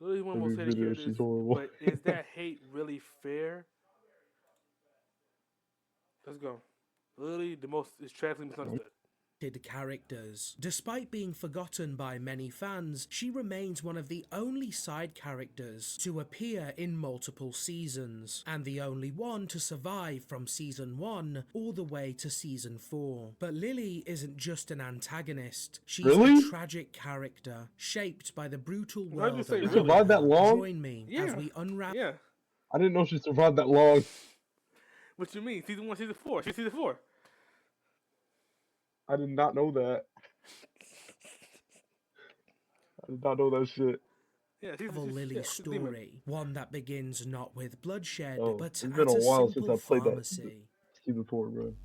Lily's one of the Every most hated video, characters. she's horrible. But is that hate really fair? Let's go. Lily, the most is tragically misunderstood. Characters. Despite being forgotten by many fans, she remains one of the only side characters to appear in multiple seasons, and the only one to survive from season 1 all the way to season 4. But Lily isn't just an antagonist, she's Really? a tragic character, shaped by the brutal Why did you world say She around really? survived that her. long? Join me Yeah. as we unravel. Yeah. I didn't know she survived that long. What you mean? Season 1, season 4. She's season 4. I did not know that. I did not know that shit. Yeah, Lily's she's demon. story, one that begins not with bloodshed, Oh, but it's at been a a while since simple I played that pharmacy. season 4, bro.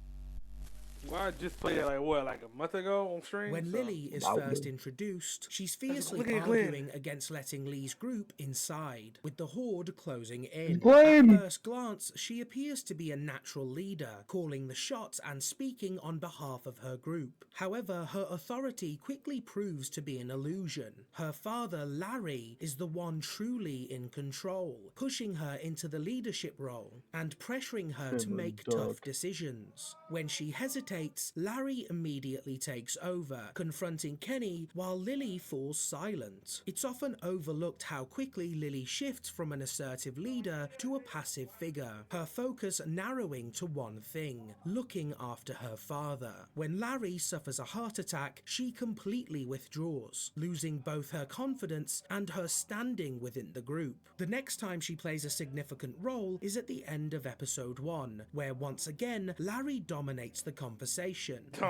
Well, I just played it like a month ago on stream. When so. Lily is Loudly. first introduced, she's fiercely look at Glenn. arguing against letting Lee's group inside, with the Horde closing in. Glenn! At first glance, she appears to be a natural leader, calling the shots and speaking on behalf of her group. However, her authority quickly proves to be an illusion. Her father, Larry, is the one truly in control, pushing her into the leadership role and pressuring her to Hammer make dog. tough decisions. When she hesitates, Larry immediately takes over, confronting Kenny while Lily falls silent. It's often overlooked how quickly Lily shifts from an assertive leader to a passive figure, her focus narrowing to one thing: looking after her father. When Larry suffers a heart attack, she completely withdraws, losing both her confidence and her standing within the group. The next time she plays a significant role is at the end of episode 1, where once again Larry dominates the conversation,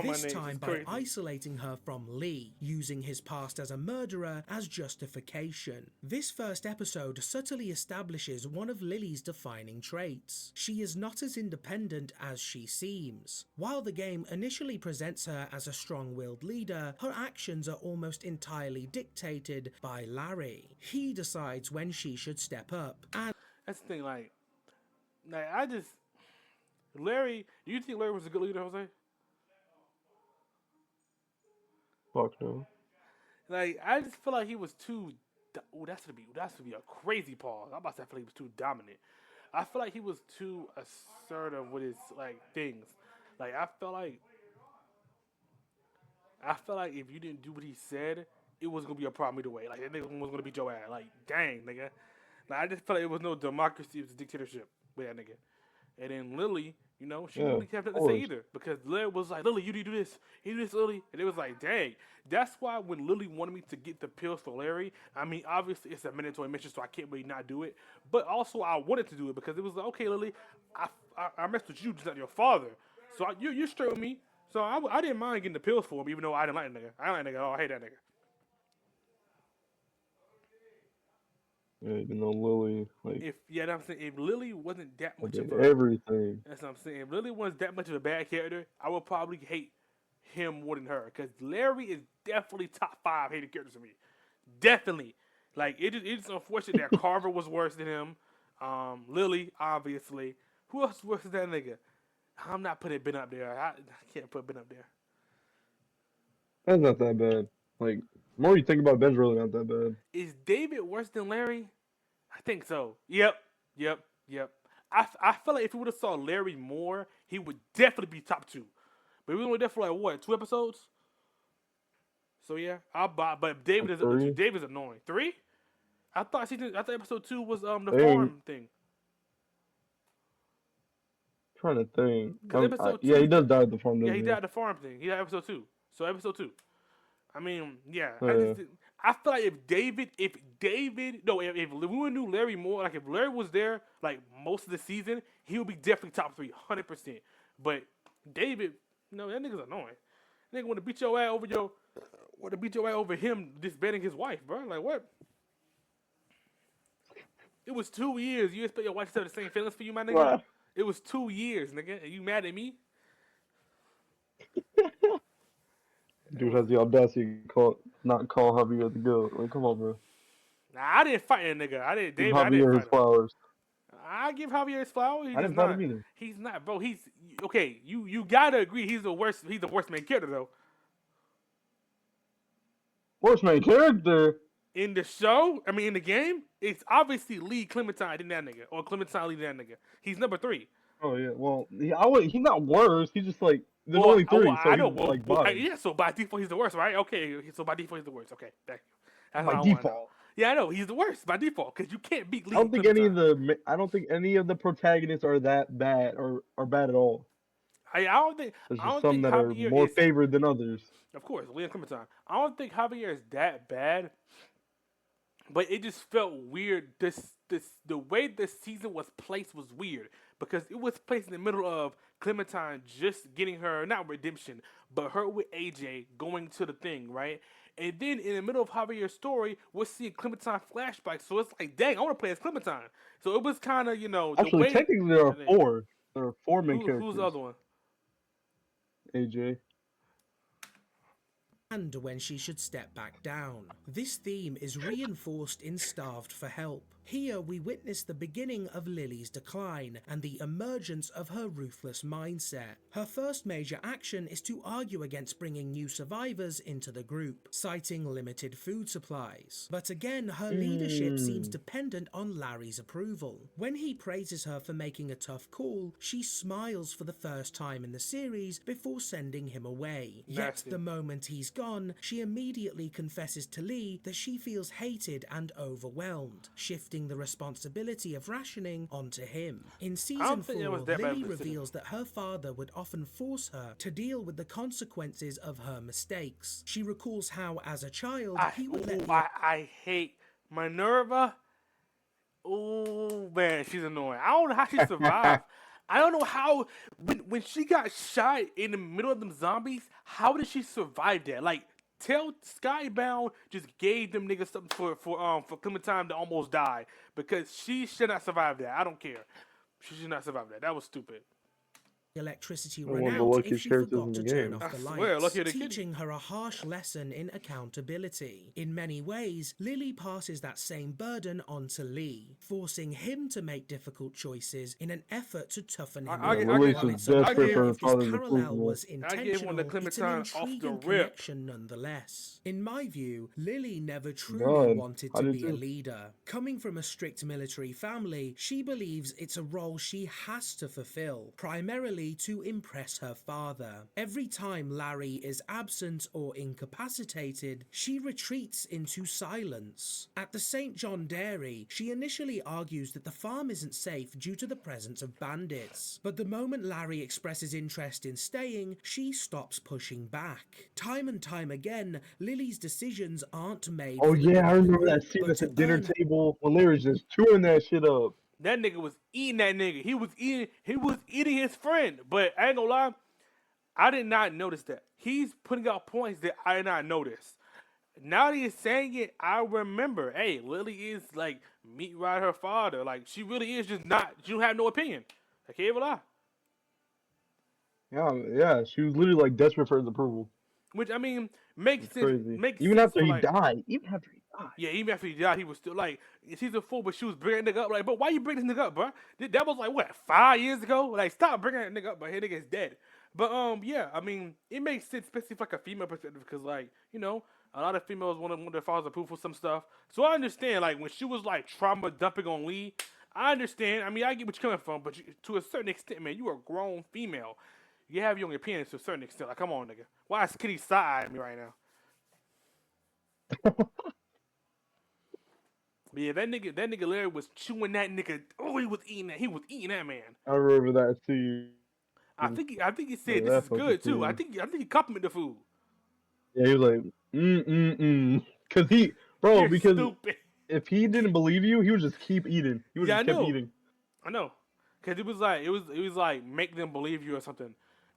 this time by isolating her from Lee, using his past as a murderer as justification. This first episode subtly establishes one of Lily's defining traits. She is not as independent as she seems. While the game initially presents her as a strong-willed leader, her actions are almost entirely dictated by Larry. He decides when she should step up, and That's the thing. Like I just Larry. Do you think Larry was a good leader, Jose? Fuck no. Like I just feel like he was too. Oh, that's gonna be a crazy pause. I'm about to say I feel like he was too dominant. I feel like he was too assertive with his like things. Like I felt like if you didn't do what he said, it was gonna be a problem either way. Like that nigga was gonna beat your ass. Like dang, nigga. Like I just felt like it was no democracy. It was a dictatorship with that nigga. And then Lily, you know, she didn't really have nothing to say either because Lily was like, Lily, you need to do this, you do this, Lily, and it was like, dang. That's why when Lily wanted me to get the pills for Larry, I mean, obviously it's a mandatory mission, so I can't really not do it. But also I wanted to do it because it was like, okay, Lily, I messed with you, just not your father. So you're straight with me. So I didn't mind getting the pills for him, even though I didn't like that nigga. I don't like that nigga. Oh, I hate that nigga. Yeah, even though Lily, like, That's what I'm saying. If Lily wasn't that much did of a everything. That's what I'm saying. If Lily was that much of a bad character, I would probably hate him more than her. Because Larry is definitely top 5 hated characters for me. Definitely. Like, it's unfortunate that Carver was worse than him. Lily, obviously. Who else is worse than that nigga? I'm not putting Ben up there. I can't put Ben up there. That's not that bad. Like, the more you think about it, Ben's really not that bad. Is David worse than Larry? I think so. Yep. I feel like if we would have saw Larry more, he would definitely be top 2. But we were only there for like what, 2 episodes? So yeah, I'll buy. But David Like David's annoying. 3? I thought episode 2 was the Dang. farm thing. Trying to think. Episode 2, yeah, he does die at the farm. Yeah, he died at the farm thing. He died episode 2. So episode 2. I mean, yeah. Yeah. I feel like if we would knew Larry more, like if Larry was there like most of the season, he would be definitely top 3, 100%. But David, no, that nigga's annoying. Nigga want to beat your ass over him disbanding his wife, bro. Like what? It was 2 years. You expect your wife to have the same feelings for you, my nigga? Wow. It was 2 years, nigga. And you mad at me? Dude has the audacity to not call Javier the goat. Like, come on, bro. Nah, I didn't fight that nigga. I didn't. Give David, I Javier didn't his fight him. flowers. I give Javier his flowers. I didn't fight him either. He's not, bro. He's okay. You gotta agree. He's the worst. He's the worst main character though. Worst main character? In the show, I mean in the game, it's obviously Lee Clementine than that nigga, or Clementine Lee than that nigga. He's number 3. Oh yeah. Well, he's not worse. He's just like there's Well, only 3, so I know. he's like biased Yeah. So by default, he's the worst, right? Okay. So by default, he's the worst. Okay, thank you. That's by what I want to know. default. Yeah, I know. He's the worst by default because you can't beat Lee. I don't think any of the protagonists are that bad or are bad at all. I don't think. There's I just don't some think that are Javier more is. favored than others. Of course, Lee Clementine. I don't think Javier is that bad, but it just felt weird. The way this season was placed was weird because it was placed in the middle of Clementine just getting her not redemption, but her with AJ going to the thing, right? And then in the middle of Javier's story, we're seeing Clementine flashbacks. So it's like, dang, I want to play as Clementine. So it was kind of, the Actually, way. technically there are 4. There are 4 main characters. Who's the other one? AJ. And when she should step back down. This theme is reinforced in Starved for Help. Here we witness the beginning of Lily's decline and the emergence of her ruthless mindset. Her first major action is to argue against bringing new survivors into the group, citing limited food supplies. But again, her leadership seems dependent on Larry's approval. When he praises her for making a tough call, she smiles for the first time in the series before sending him away. Yet Nasty. the moment he's gone, she immediately confesses to Lee that she feels hated and overwhelmed, shifting the responsibility of rationing onto him. In season 4, Lily reveals that her father would often force her to deal with the consequences of her mistakes. She recalls how, as a child, he would let I hate Minerva. Oh man, she's annoying. I don't know how she survived. I don't know how when she got shot in the middle of them zombies, how did she survive that? Like, tell Skybound just gave them niggas something for Clementine to almost die because she should not survive that. I don't care. She should not survive that. That was stupid. Electricity One run of the out if luckiest she characters forgot in to the turn game. off I the swear, lights, lucky the kid. teaching her a harsh lesson in accountability. In many ways, Lily passes that same burden onto Lee, forcing him to make difficult choices in an effort to toughen him up. Lily's While just it's unclear desperate for her if this father's parallel approval. was I gave one to intentional, it's an Clementine off the intriguing rip. connection nonetheless. In my view, Lily never truly God, wanted I to do be a too. leader. Coming from a strict military family, she believes it's a role she has to fulfill, primarily to impress her father. Every time Larry is absent or incapacitated, she retreats into silence. At the St. John Dairy, she initially argues that the farm isn't safe due to the presence of bandits. But the moment Larry expresses interest in staying, she stops pushing back. Time and time again, Lily's decisions aren't made Oh for the yeah, good I of the remember that group, scene but at the to dinner earn table when Larry's just chewing that shit up. That nigga was eating that nigga. He was eating his friend. But I ain't gonna lie, I did not notice that. He's putting out points that I did not notice. Now that he's saying it, I remember. Hey, Lily is like meat ride her father. Like, she really is just not. She don't have no opinion. I can't even lie. Yeah, she was literally like desperate for his approval. Which I mean makes It's sense. crazy. Makes Even sense after for, he like, died. yeah, even after he died, he was still like in season 4. But she was bringing that nigga up. Like, but why you bring this nigga up, bro? That was like what 5 years ago. Like, stop bringing that nigga up. But his nigga's dead. But yeah, I mean, it makes sense, especially from like a female perspective, because like a lot of females want their fathers approve for some stuff. So I understand, like when she was like trauma dumping on Lee, I understand. I mean, I get what you're coming from, but to a certain extent, man, you are a grown female. You have your own opinions to a certain extent. Like, come on, nigga. Why is Kitty side-eyeing me right now? But yeah, that nigga Larry was chewing that nigga. Oh, he was eating that. He was eating that man. I remember that too. I think he said Yeah, this that is fucking good too. food. I think he complimented the food. Yeah, he was like, Cause You're because stupid. if he didn't believe you, he would just keep eating. He would Yeah, just I keep know. eating. I know, cause it was like make them believe you or something.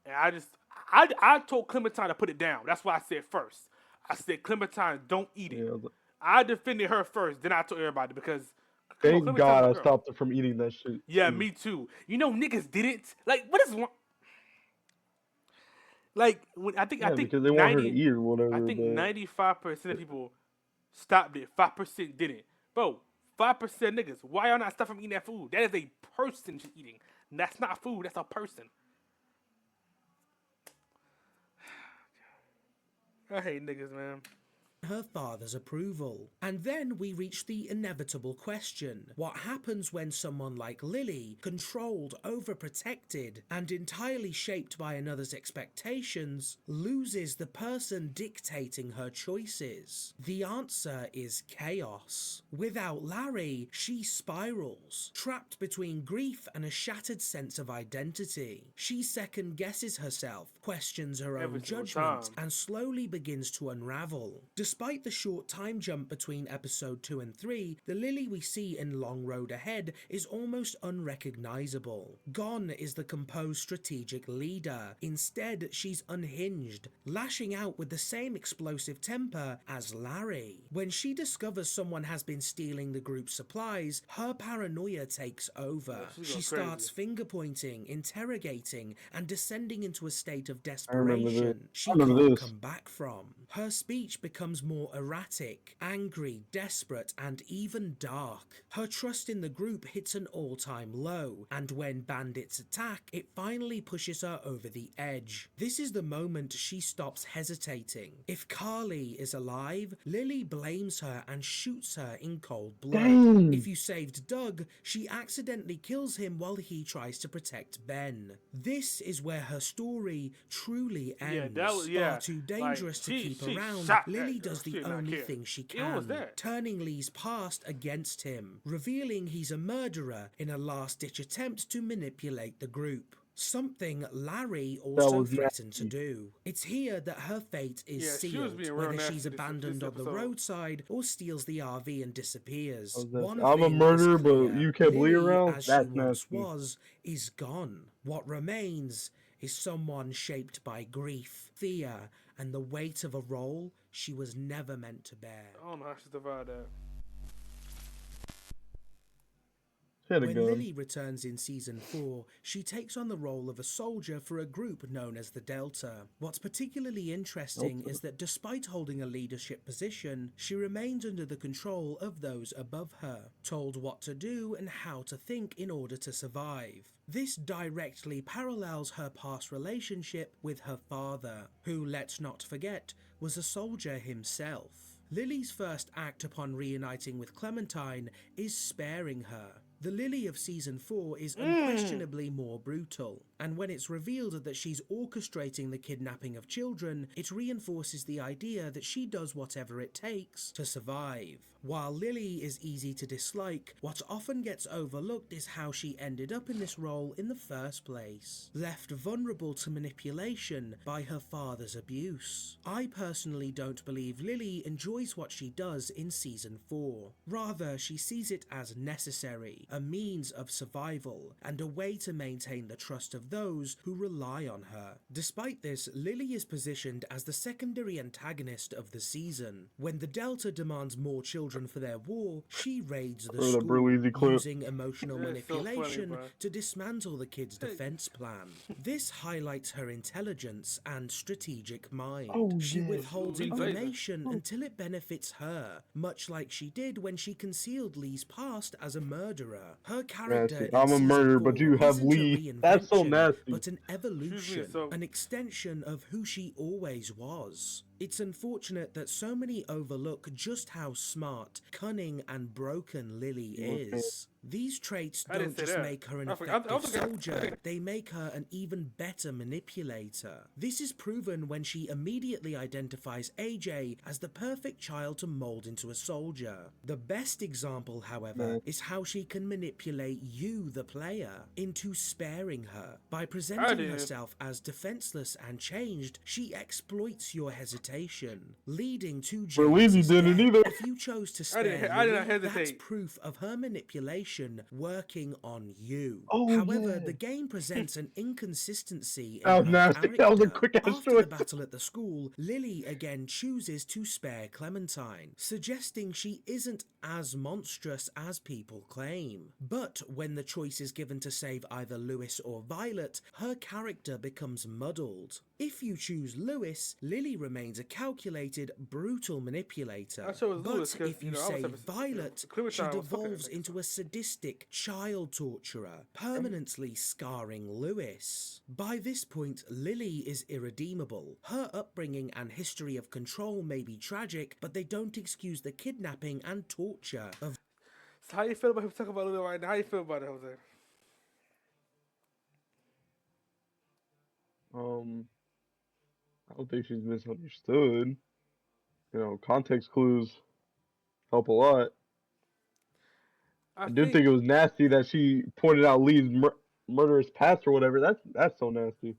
And I told Clementine to put it down. That's why I said first. I said Clementine, don't eat it. Yeah, I was like, I defended her first, then I told everybody because. thank Clementine's God a I girl. stopped her from eating that shit. Yeah, too. me too. Niggas didn't. Like, what is wrong? Like, I think Because they want her to 90. eat or whatever. I think but 95% of people stopped it. 5% didn't. Bro, 5% niggas. Why y'all not stop from eating that food? That is a person just eating. That's not food. That's a person. I hate niggas, man. her father's approval. And then we reach the inevitable question. What happens when someone like Lily, controlled, overprotected, and entirely shaped by another's expectations, loses the person dictating her choices? The answer is chaos. Without Larry, she spirals, trapped between grief and a shattered sense of identity. She second guesses herself, questions her Every own single judgment, time. and slowly begins to unravel. Despite the short time jump between episode 2 and 3, the Lily we see in Long Road Ahead is almost unrecognizable. Gone is the composed strategic leader. Instead, she's unhinged, lashing out with the same explosive temper as Larry. When she discovers someone has been stealing the group's supplies, her paranoia takes over. she's She going starts crazy. finger pointing, interrogating, and descending into a state of I remember this. desperation she I remember can't this. come back from. Her speech becomes more erratic, angry, desperate, and even dark. Her trust in the group hits an all-time low, and when bandits attack, it finally pushes her over the edge. This is the moment she stops hesitating. If Carly is alive, Lily blames her and shoots her in cold blood. Dang. If you saved Doug, she accidentally kills him while he tries to protect Ben. This is where her story truly ends. Far too dangerous to keep around, Lily does the only thing she can, turning Lee's past against him, revealing he's a murderer in a last-ditch attempt to manipulate the group. Something Larry also threatened to do. It's here that her fate is sealed, whether she's abandoned on the roadside or steals the RV and disappears. I'm a murderer, but you kept Lee around? As That's she once nasty. was, is gone. What remains is someone shaped by grief, fear, and the weight of a role she was never meant to bear. I don't know how she survived that. When Lily returns in season 4, she takes on the role of a soldier for a group known as the Delta. What's particularly interesting is that despite holding a leadership position, she remains under the control of those above her, told what to do and how to think in order to survive. This directly parallels her past relationship with her father, who, let's not forget, was a soldier himself. Lily's first act upon reuniting with Clementine is sparing her. The Lily of season 4 is unquestionably more brutal, and when it's revealed that she's orchestrating the kidnapping of children, it reinforces the idea that she does whatever it takes to survive. While Lily is easy to dislike, what often gets overlooked is how she ended up in this role in the first place, left vulnerable to manipulation by her father's abuse. I personally don't believe Lily enjoys what she does in season 4. Rather, she sees it as necessary, a means of survival, and a way to maintain the trust of those who rely on her. Despite this, Lily is positioned as the secondary antagonist of the season. When the Delta demands more children for their war, she raids the school, using emotional manipulation to dismantle the kids' defense plan. This highlights her intelligence and strategic mind. She withholds information until it benefits her, much like she did when she concealed Lee's past as a murderer. Her character I'm a murderer, but you have Lee. That's so nasty. But an evolution, an extension of who she always was. It's unfortunate that so many overlook just how smart, cunning, and broken Lily is. These traits don't just make her an effective soldier, they make her an even better manipulator. This is proven when she immediately identifies AJ as the perfect child to mold into a soldier. The best example, however, is how she can manipulate you, the player, into sparing her. By presenting herself as defenseless and changed, she exploits your hesitation, leading to James's death. If you chose to spare Lily, that's proof of her manipulation working on you. However, the game presents an inconsistency in her character. After the battle at the school, Lily again chooses to spare Clementine, suggesting she isn't as monstrous as people claim. But when the choice is given to save either Lewis or Violet, her character becomes muddled. If you choose Lewis, Lily remains a calculated, brutal manipulator. I chose But Lewis 'cause, if you you know, I was say having, Violet, Clementine she was fucking that devolves nigga, into so. a sadistic child torturer, permanently scarring Lewis. By this point, Lily is irredeemable. Her upbringing and history of control may be tragic, but they don't excuse the kidnapping and torture of So how you feel about him talking about Lily right now? How you feel about it, Jose? I don't think she's misunderstood. You know, context clues help a lot. I I do think think it was nasty that she pointed out Lee's murderous past or whatever. That's so nasty.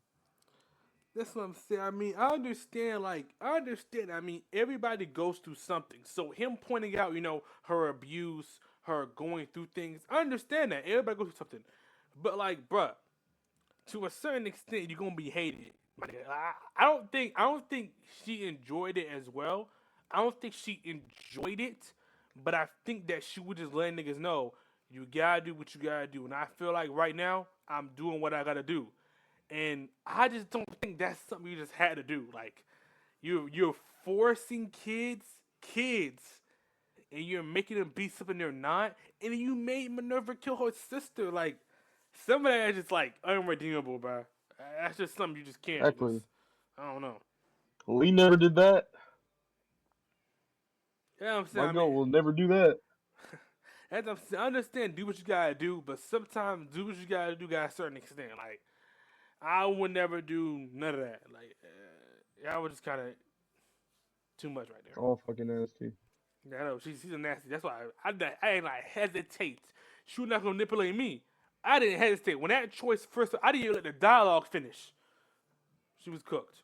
that's what I'm saying. I mean, I understand. Like, I understand. I mean, everybody goes through something. So him pointing out, you know, her abuse, her going through things. I understand that everybody goes through something. But like, bruh, to a certain extent, you're gonna be hated. My nigga. I don't think she enjoyed it as well. I don't think she enjoyed it, but I think that she would just let niggas know you gotta do what you gotta do. And I feel like right now I'm doing what I gotta do. And I just don't think that's something you just had to do. Like you're forcing kids, and you're making them be something they're not. And then you made Minerva kill her sister. Like some of that is just like unredeemable, bro. That's just something you just can't. Just Exactly. I don't know. Lee never did that. Yeah, I'm saying. My I mean, girl will never do that. as I'm saying, I understand do what you gotta do, but sometimes do what you gotta do got a certain extent. Like I would never do none of that. Like I was just kind of too much right there. All fucking nasty. Yeah, I know she's a nasty. That's why I ain't like hesitate. She was not gonna manipulate me. I didn't hesitate when that choice first. I didn't even let the dialogue finish. She was cooked.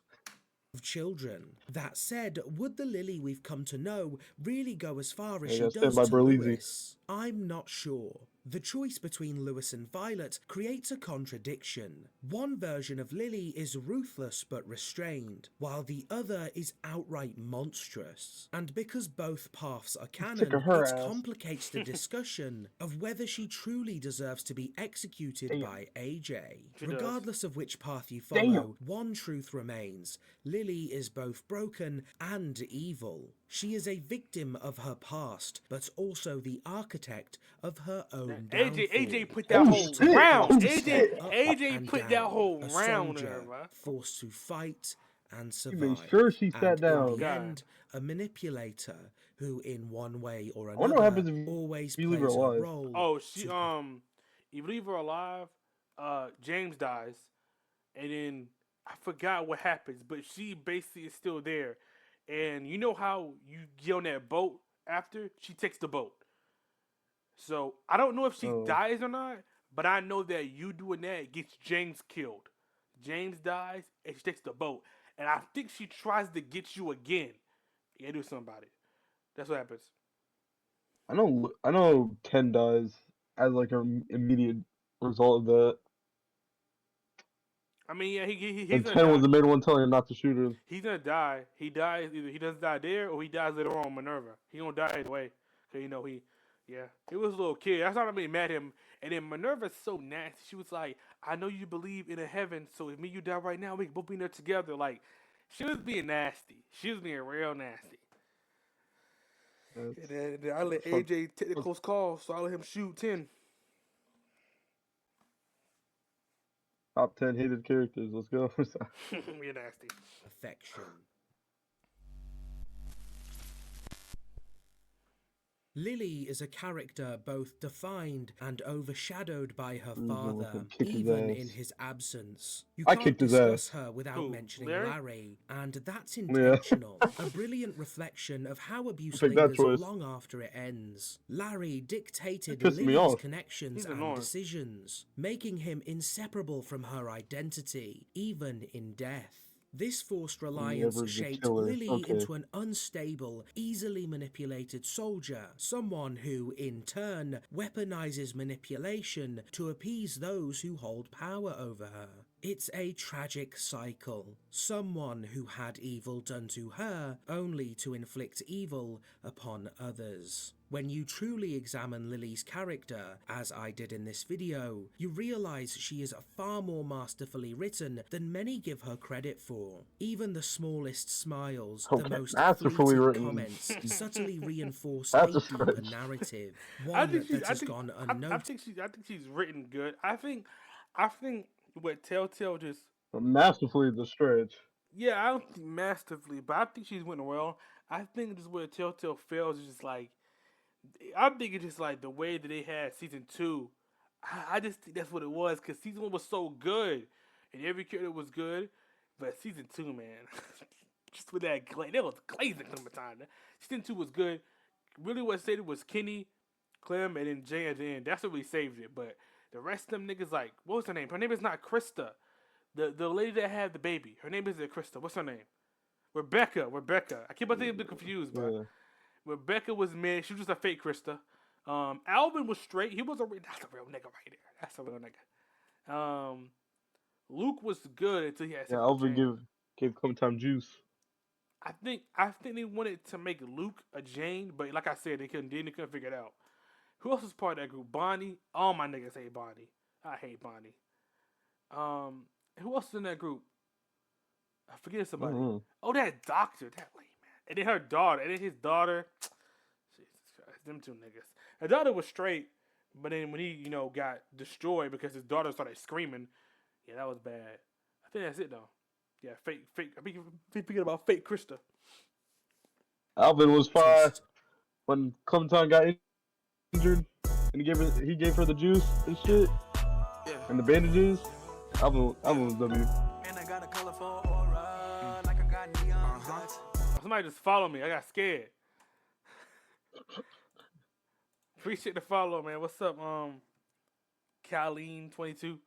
children. That said, would the Lily we've come to know really go as far as I she gotta stand does by to Berlizzi. Lewis? I'm not sure. The choice between Lewis and Violet creates a contradiction. One version of Lily is ruthless but restrained, while the other is outright monstrous. And because both paths are Sick canon, of her it ass. complicates the discussion of whether she truly deserves to be executed Damn. by AJ. She does. Regardless of which path you Damn. follow, one truth remains. Lily is both broken and evil. She is a victim of her past, but also the architect of her own downfall. AJ put that Oh, whole shit. round. Oh, AJ shit. AJ put that whole a round in soldier her, bro. forced to fight and He made survive. sure she and sat down. in the God. end, a manipulator who, in one way or I wonder what another, happens if always you leave her plays her alive. role. Oh, she you leave her alive. James dies, and then I forgot what happens, but she basically is still there. And you know how you get on that boat after she takes the boat. So I don't know if she Oh. dies or not, but I know that you doing that gets James killed. James dies and she takes the boat, and I think she tries to get you again. You gotta do something about it. That's what happens. I know Ken dies as like an immediate result of that. I mean, yeah, he's And gonna Ken was die. the main one telling him not to shoot her. He's gonna die. He dies either he doesn't die there or he dies later on Minerva. He gonna die either way. Cause you know he was a little kid. That's not I mean met him. And then Minerva's so nasty. She was like, I know you believe in a heaven, so if me and you die right now, we can both be there together. Like she was being nasty. She was being real nasty. And then I let Fuck. AJ take the close call, so I let him shoot 10. Top 10 hated characters. Let's go. You're nasty. Affection. Lily is a character both defined and overshadowed by her father, kick his even ass. in his absence. You I can't kicked his discuss ass. her without Who, mentioning Larry? Larry, and that's intentional. A brilliant reflection of how abuse Pick that lingers choice. long after it ends. Larry dictated That pissed me Lily's off. connections He's and annoying. decisions, making him inseparable from her identity, even in death. This forced reliance Ever's a shaped killer. Lily Okay. into an unstable, easily manipulated soldier, someone who, in turn, weaponizes manipulation to appease those who hold power over her. It's a tragic cycle. Someone who had evil done to her, only to inflict evil upon others. When you truly examine Lily's character, as I did in this video, you realise she is far more masterfully written than many give her credit for. Even the smallest smiles, the Okay, most masterfully fleeting written. comments subtly reinforce That's a a deeper stretch. narrative, I one think she's. that I has think. gone I unnoticed. think she's written good. I think what Telltale just. But masterfully the stretch. Yeah, I don't think masterfully, but I think she's written well. I think just where Telltale fails is just like. I think it's just like the way that they had season 2. I just think that's what it was because season 1 was so good and every character was good, but season 2, man, just with that glaze, there was glazing time. Season 2 was good. Really, what saved it was Kenny, Clem, and then Jay at the end. That's what really saved it. But the rest of them niggas, like, what was her name? Her name is not Krista. The lady that had the baby. Her name isn't Krista. What's her name? Rebecca. I keep on thinking I'm confused, bro. Yeah. Rebecca was mid. She was just a fake Krista. Alvin was straight. He was that's a real nigga right there. That's a real nigga. Luke was good until he had Yeah, sex with Alvin Jane. gave Clementine juice. I think they wanted to make Luke a Jane, but like I said, they couldn't figure it out. Who else was part of that group? Bonnie. All my niggas hate Bonnie. I hate Bonnie. Who else was in that group? I forget somebody. Mhm. Oh, that doctor, that lady, man. And then her daughter, and then his daughter. Jesus Christ, them two niggas. Her daughter was straight, but then when he, got destroyed because his daughter started screaming, yeah, that was bad. I think that's it though. Yeah, fake. I think thinking about fake Krista. Alvin was fire Twist. when Clementine got injured and he gave her the juice and shit Yeah. and the bandages. Alvin was W. And I got a colorful aura, like I got neon dots. Somebody just follow me. I got scared. Appreciate the follow, man. What's up, Colleen22?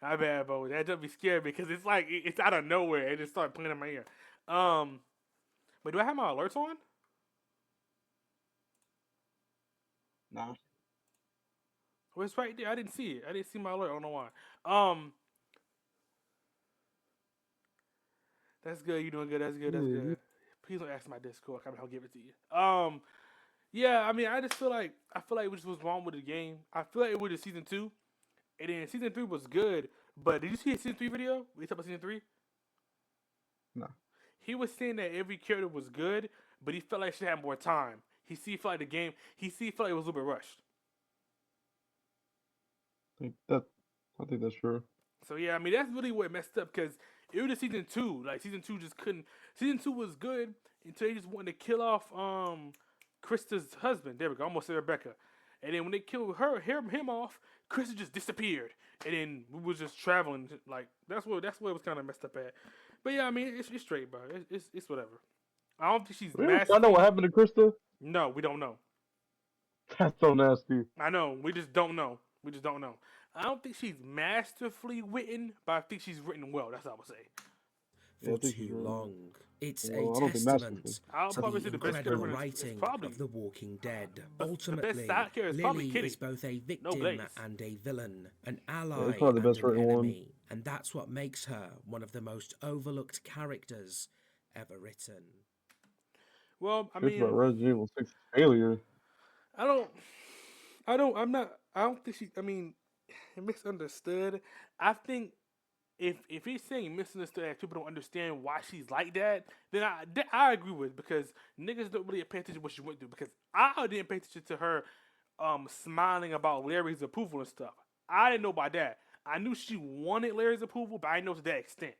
My bad, bro. That just be scared because it's like it's out of nowhere. It just started playing in my ear. But do I have my alerts on? Nah. Well, it's right there. I didn't see it. I didn't see my alert. I don't know why. That's good. You doing good. That's good. That's Yeah. good. Please don't ask my Discord. I'll give it to you. Yeah. I mean, I just feel like what was wrong with the game. I feel like it was season 2, and then season 3 was good. But did you see his season 3 video? We talked about season 3. No. He was saying that every character was good, but he felt like she had more time. He felt like the game. Felt like it was a little bit rushed. I think that's true. So yeah, I mean that's really what messed up because it was season 2. Like season 2 just couldn't. Season 2 was good until they just wanted to kill off Krista's husband. There we go. I almost said Rebecca. And then when they killed him off, Krista just disappeared. And then we was just traveling. Like that's where it was kind of messed up at. But yeah, I mean it's straight, bro. It's whatever. I don't think she's I know what happened to Krista. No, we don't know. That's so nasty. I know. We just don't know. I don't think she's masterfully written, but I think she's written well. That's all I would say. Yeah, I For think she's too right. long. It's Well, I a don't think masterful. testament I'll to probably the say the best incredible character is writing probably of The Walking Dead. the best Ultimately, side character is probably Lily Kitty. is both a No victim Blaze. and a villain, an Yeah, ally that's probably the and best an written one. enemy, and that's what makes her one of the most overlooked characters ever written. Well, I It's about mean, Resident Evil 6 failure. I don't think she. I mean, misunderstood. I think if he's saying misunderstood, and people don't understand why she's like that, then I agree with it because niggas don't really pay attention to what she went through. Because I didn't pay attention to her smiling about Larry's approval and stuff. I didn't know about that. I knew she wanted Larry's approval, but I didn't know to that extent.